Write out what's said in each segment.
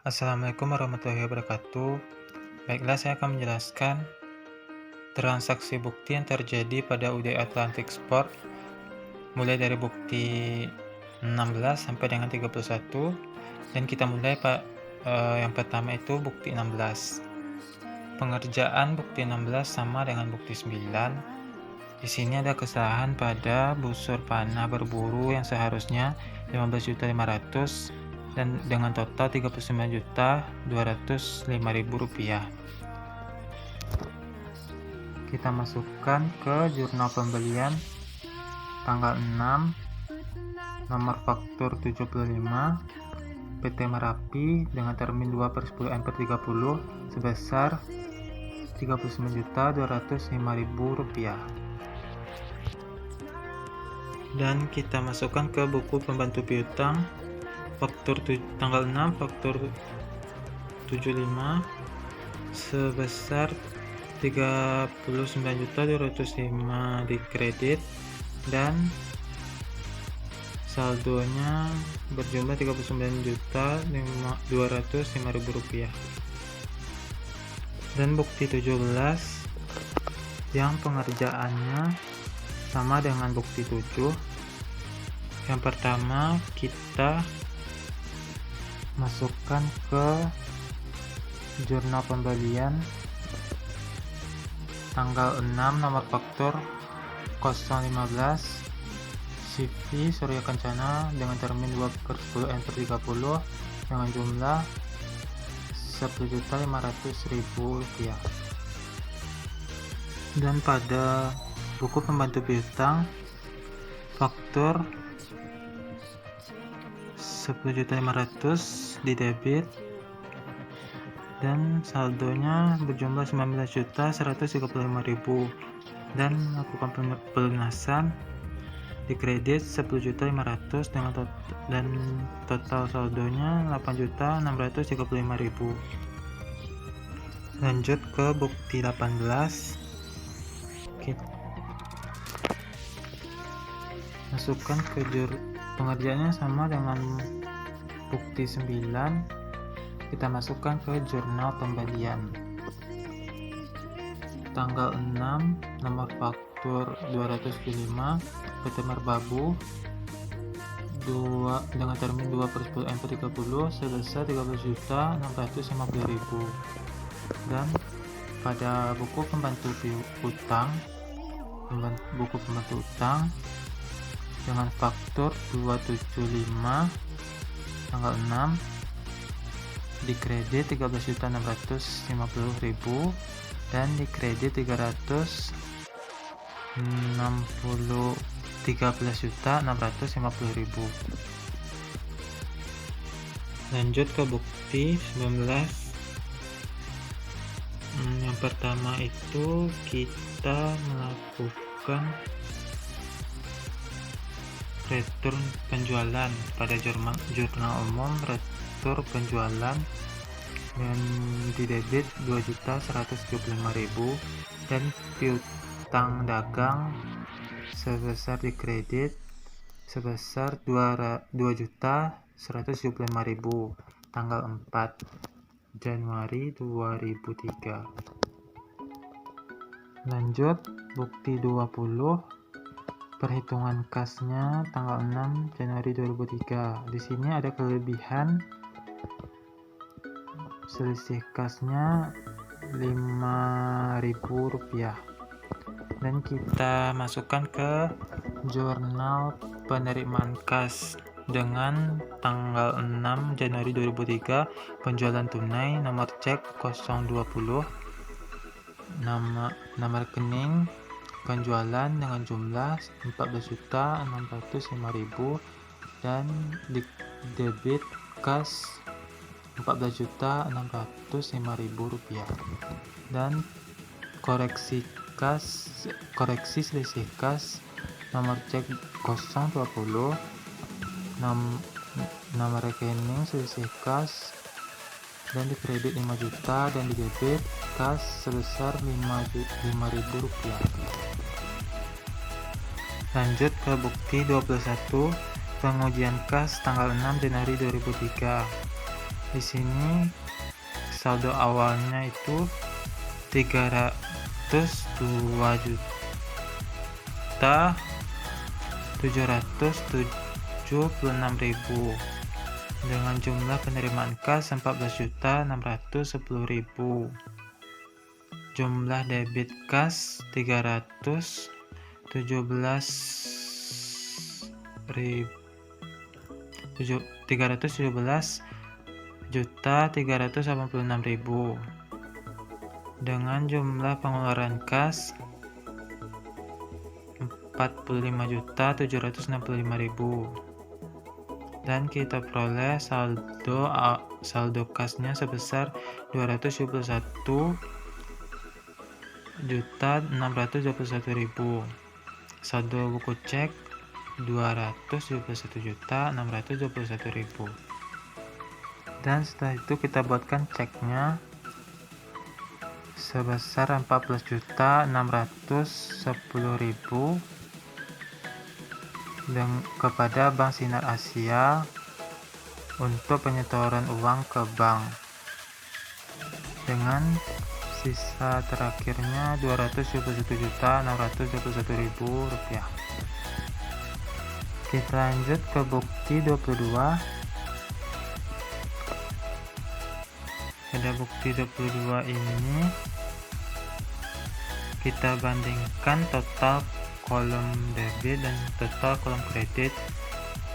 Assalamualaikum warahmatullahi wabarakatuh. Baiklah, saya akan menjelaskan transaksi bukti yang terjadi pada UDI Atlantic Sport mulai dari bukti 16 sampai dengan 31, dan kita mulai yang pertama itu bukti 16. Pengerjaan bukti 16 sama dengan bukti 9. Di sini ada kesalahan pada busur panah berburu yang seharusnya 15.500.000 dan dengan total Rp39.205.000. Kita masukkan ke jurnal pembelian tanggal 6, nomor faktur 75, PT Merapi dengan termin 2/10/30 sebesar Rp39.205.000. Dan kita masukkan ke buku pembantu piutang faktur tanggal 6, faktur 75 sebesar Rp39.205 di kredit dan saldonya berjumlah Rp39.205.000. Dan bukti 17 yang pengerjaannya sama dengan bukti 7. Yang pertama, kita masukkan ke jurnal pembelian tanggal 6, nomor faktur 015 CV Surya Kencana dengan termin 2/10/30 dengan jumlah Rp10.500.000. Dan pada buku pembantu piutang faktur 10.500.000 di debit dan saldonya berjumlah Rp19.135.000, dan melakukan pelunasan di kredit Rp10.500.000 dan total saldonya Rp8.635.000. Lanjut ke bukti 18. Masukkan ke pengerjaannya sama dengan bukti 9. Kita masukkan ke jurnal pembelian tanggal 6, nomor faktur 205 PT Merbabu dengan termin 2/10/30 sebesar Rp13.650.000. Dan pada buku pembantu utang dengan faktur 275 tanggal 6 di kredit Rp13.650.000 dan di kredit Rp13.650.000. Lanjut ke bukti 19. Yang pertama itu kita melakukan return penjualan pada jurnal umum, retur penjualan dan di debit Rp2.175.000 dan piutang dagang sebesar di kredit sebesar Rp2.175.000 tanggal 4 Januari 2003. Lanjut bukti 20, perhitungan kasnya tanggal 6 Januari 2003. Di sini ada kelebihan, selisih kasnya Rp5.000. Dan kita masukkan ke jurnal penerimaan kas dengan tanggal 6 Januari 2003, penjualan tunai, nomor cek 020, nama rekening penjualan dengan jumlah Rp14.605.000 dan di debit kas Rp14.605.000. Dan koreksi selisih kas, nomor cek 020, nama rekening selisih kas dan di kredit 5 juta dan di debit kas sebesar Rp5.000. Lanjut ke bukti 21, pengujian kas tanggal 6 Januari 2003. Di sini saldo awalnya itu 302.776.000 dengan jumlah penerimaan kas 14.610.000. Jumlah debit kas 317.386.000 dengan jumlah pengeluaran kas 45.765.000 dan kita peroleh saldo kasnya sebesar 271.621.000. Saldo buku cek 271.621.000. Dan setelah itu kita buatkan ceknya sebesar 14.610.000 kepada Bank Sinar Asia untuk penyetoran uang ke bank, dengan sisa terakhirnya 271.621.000 rupiah. Kita lanjut ke bukti 22. Pada bukti 22 ini kita bandingkan total kolom debit dan total kolom kredit.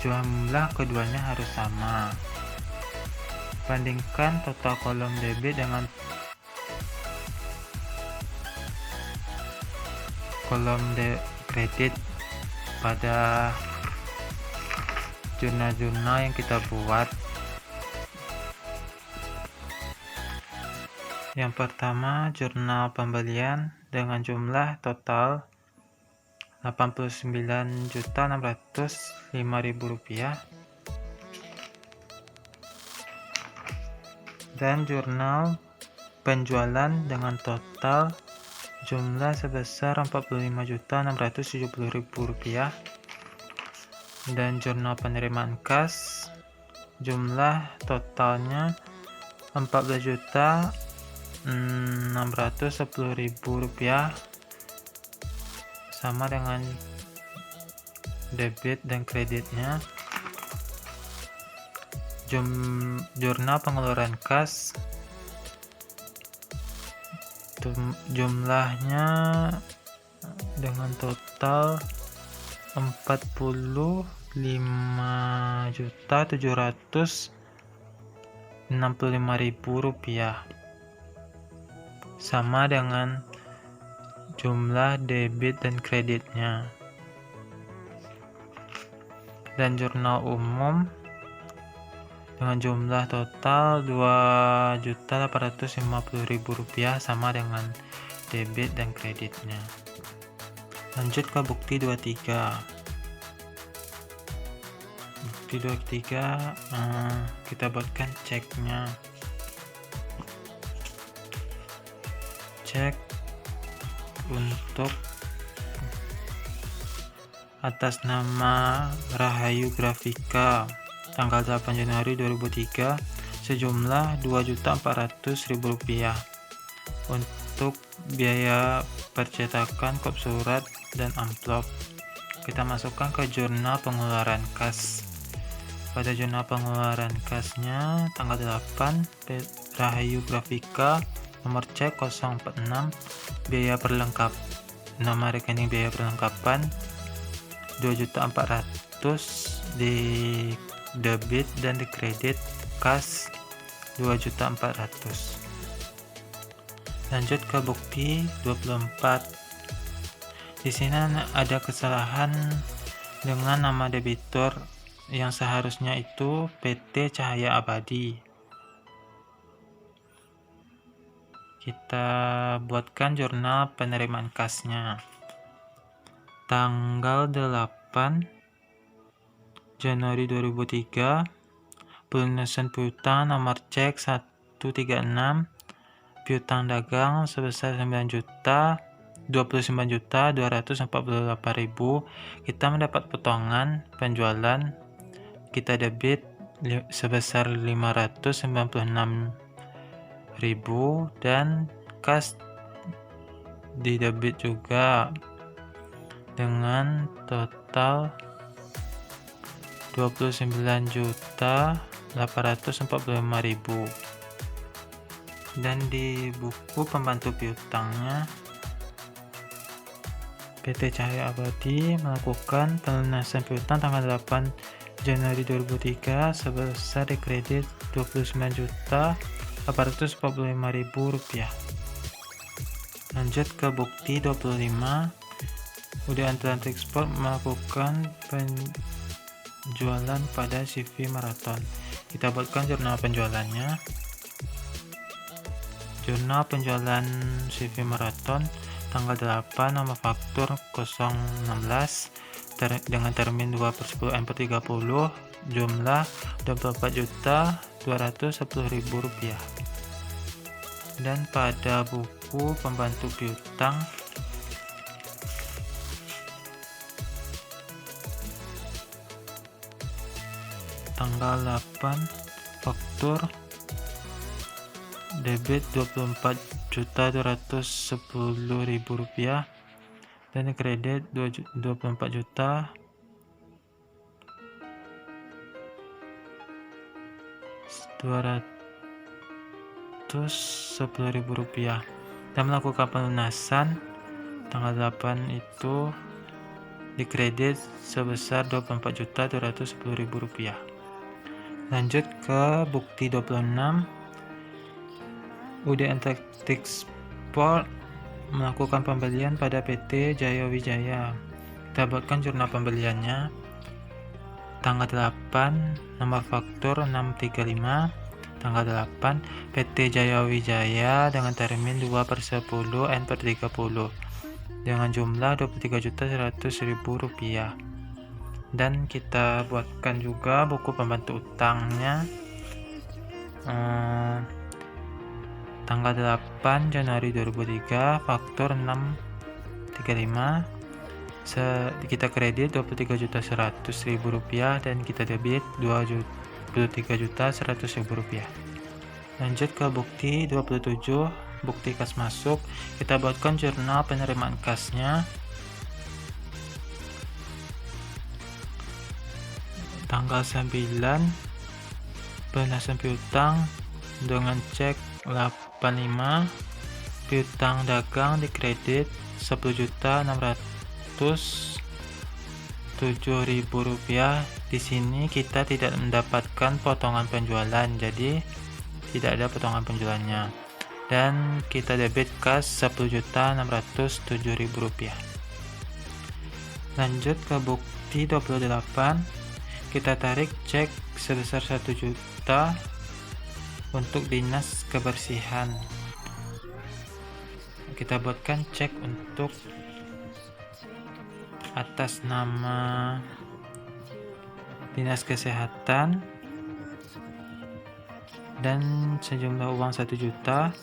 Jumlah keduanya harus sama. Bandingkan total kolom debit dengan kolom kredit pada jurnal-jurnal yang kita buat. Yang pertama, jurnal pembelian dengan jumlah total 89.605.000 rupiah, dan jurnal penjualan dengan total jumlah sebesar 45.670.000 rupiah, dan jurnal penerimaan kas jumlah totalnya 14.610.000 rupiah, sama dengan debit dan kreditnya. Jurnal pengeluaran kas jumlahnya dengan total 45.765.000 rupiah, sama dengan jumlah debit dan kreditnya. Dan jurnal umum dengan jumlah total 2.850.000 rupiah, sama dengan debit dan kreditnya. Lanjut ke bukti 23. Bukti 23 kita buatkan ceknya. Cek untuk atas nama Rahayu Grafika tanggal 8 Januari 2003 sejumlah 2.400.000 rupiah untuk biaya percetakan kop surat dan amplop. Kita masukkan ke jurnal pengeluaran kas. Pada jurnal pengeluaran kasnya tanggal 8, Rahayu Grafika nomor cek 046, biaya perlengkap, nama rekening biaya perlengkapan 2.400.000 di debit dan di kredit kas 2.400.000. Lanjut ke bukti 24. Di sini ada kesalahan dengan nama debitur yang seharusnya itu PT Cahaya Abadi. Kita buatkan jurnal penerimaan kasnya. Tanggal 8 Januari 2003, pelunasan piutang nomor cek 136, piutang dagang sebesar 29.248.000. Kita mendapat potongan penjualan, kita debit sebesar 596.000 dan kas didebit juga dengan total 29.845.000. Dan di buku pembantu piutangnya, PT Cahaya Abadi melakukan pelunasan piutang tanggal 8 Januari 2003 sebesar dikredit Rp29.845.000. Lanjut ke bukti 25. UD Atlantic Sport melakukan penjualan pada CV Marathon. Kita buatkan jurnal penjualannya. Jurnal penjualan CV Marathon tanggal 8, nomor faktur 016 dengan termin 2/10 N/30, jumlah Rp24.210.000. Dan pada buku pembantu piutang tanggal 8, faktur debit Rp24.210.000 dan kredit Rp24.210.000 dan melakukan pelunasan tanggal 8 itu dikredit sebesar Rp24.210.000. Lanjut ke bukti 26. UD Atlantic Sport melakukan pembelian pada PT Jaya Wijaya. Kita buatkan jurnal pembeliannya. Tanggal 8, nomor faktur 635, tanggal 8, PT Jaya Wijaya dengan termin 2/10 N/30 dengan jumlah Rp23.100.000. Dan kita buatkan juga buku pembantu utangnya. Tanggal 8 Januari 2003, faktur 635, kita kredit Rp23.100.000 dan kita debit Rp23.100.000. Lanjut ke bukti 27, bukti kas masuk. Kita buatkan jurnal penerimaan kasnya. Tanggal 9, pelunasan piutang dengan cek 85, piutang dagang dikredit Rp10.607.000. Di sini kita tidak mendapatkan potongan penjualan, jadi tidak ada potongan penjualannya. Dan kita debit kas Rp10.607.000. Lanjut ke bukti 28. Kita tarik cek sebesar 1 juta untuk dinas kebersihan. Kita buatkan cek untuk atas nama dinas kesehatan dan sejumlah uang 1 juta.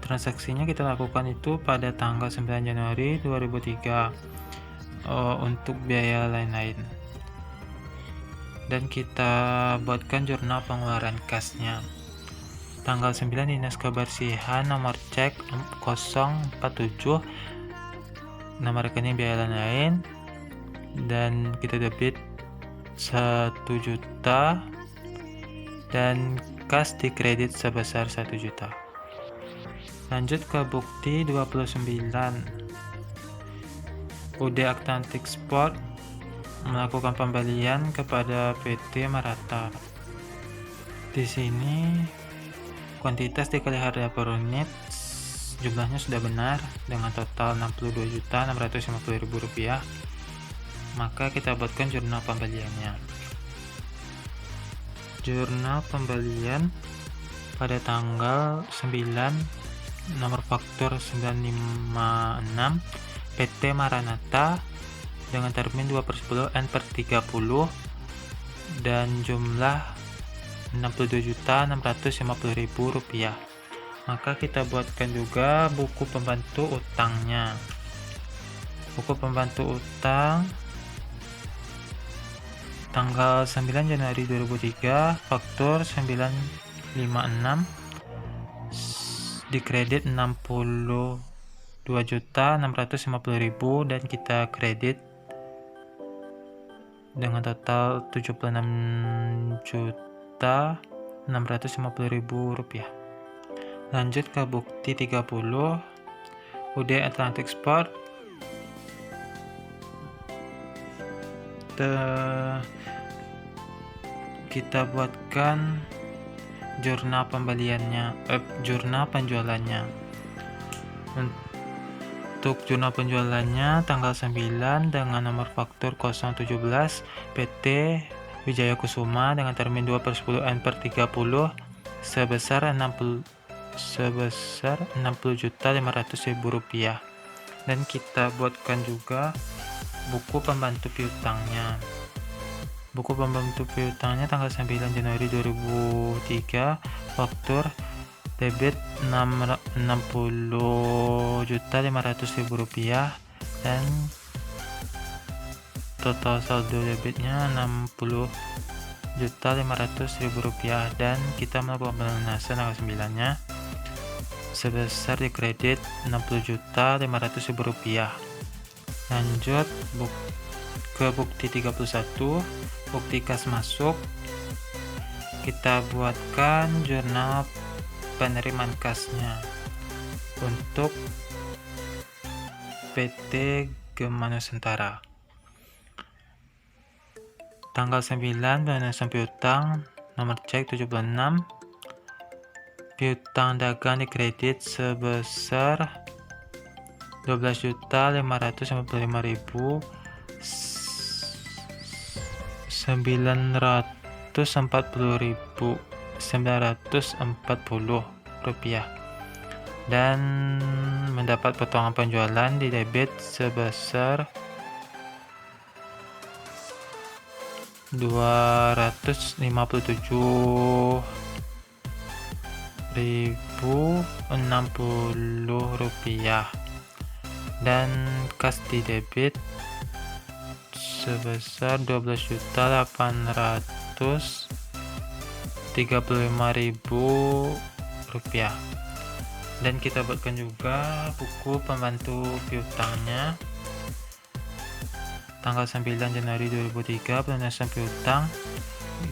Transaksinya kita lakukan itu pada tanggal 9 Januari 2003 untuk biaya lain-lain. Dan kita buatkan jurnal pengeluaran kasnya. Tanggal 9, dinas kebersihan, nomor cek 047, nomor rekening biaya lain, dan kita debit 1 juta dan kas dikredit sebesar 1 juta. Lanjut ke bukti 29. UD Atlantic Sport melakukan pembelian kepada PT Marata. Di sini kuantitas dikali harga per unit jumlahnya sudah benar dengan total Rp62.650.000. Maka kita buatkan jurnal pembeliannya. Jurnal pembelian pada tanggal 9, nomor faktur 956, PT Maranatha dengan termin 2/10 N/30 dan jumlah Rp62.650.000. Maka kita buatkan juga buku pembantu utangnya. Buku pembantu utang tanggal 9 Januari 2003 faktur 956 dikredit 62.650.000 dan kita kredit dengan total 76.650.000 rupiah. Lanjut ke bukti 30 UD Atlantic Sport. Kita buatkan jurnal penjualannya. Untuk jurnal penjualannya tanggal 9 dengan nomor faktur 017 PT Wijaya Kusuma dengan termin 2/10/30 sebesar 60.500.000 rupiah. Dan kita buatkan juga buku pembantu piutangnya. Buku pembantu piutangnya tanggal 9 Januari 2003 faktur debit 60.500.000 rupiah dan total saldo debitnya 60.500.000 rupiah, dan kita melakukan pelunasan tanggal 9 nya sebesar dikredit 60.500.000 rupiah. Lanjut ke bukti 31 bukti kas masuk. Kita buatkan jurnal penerimaan kasnya untuk PT Gema Nusantara. Tanggal 9 pelunasan piutang nomor cek 76, piutang dagang dikredit sebesar 12.555.940 rupiah dan mendapat potongan penjualan di debit sebesar 257.060 rupiah dan kas di debit sebesar 12.835.000 rupiah. Dan kita buatkan juga buku pembantu piutangnya tanggal 9 Januari 2003 pelunasan piutang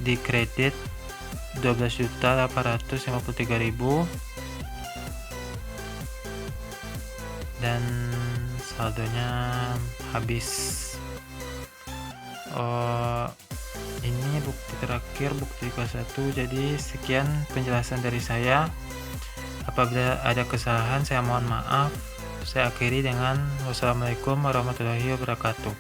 dikredit 12.853.000 dan saldonya habis. Ini bukti terakhir, bukti ke-1. Jadi sekian penjelasan dari saya. Apabila ada kesalahan saya mohon maaf. Saya akhiri dengan wassalamualaikum warahmatullahi wabarakatuh.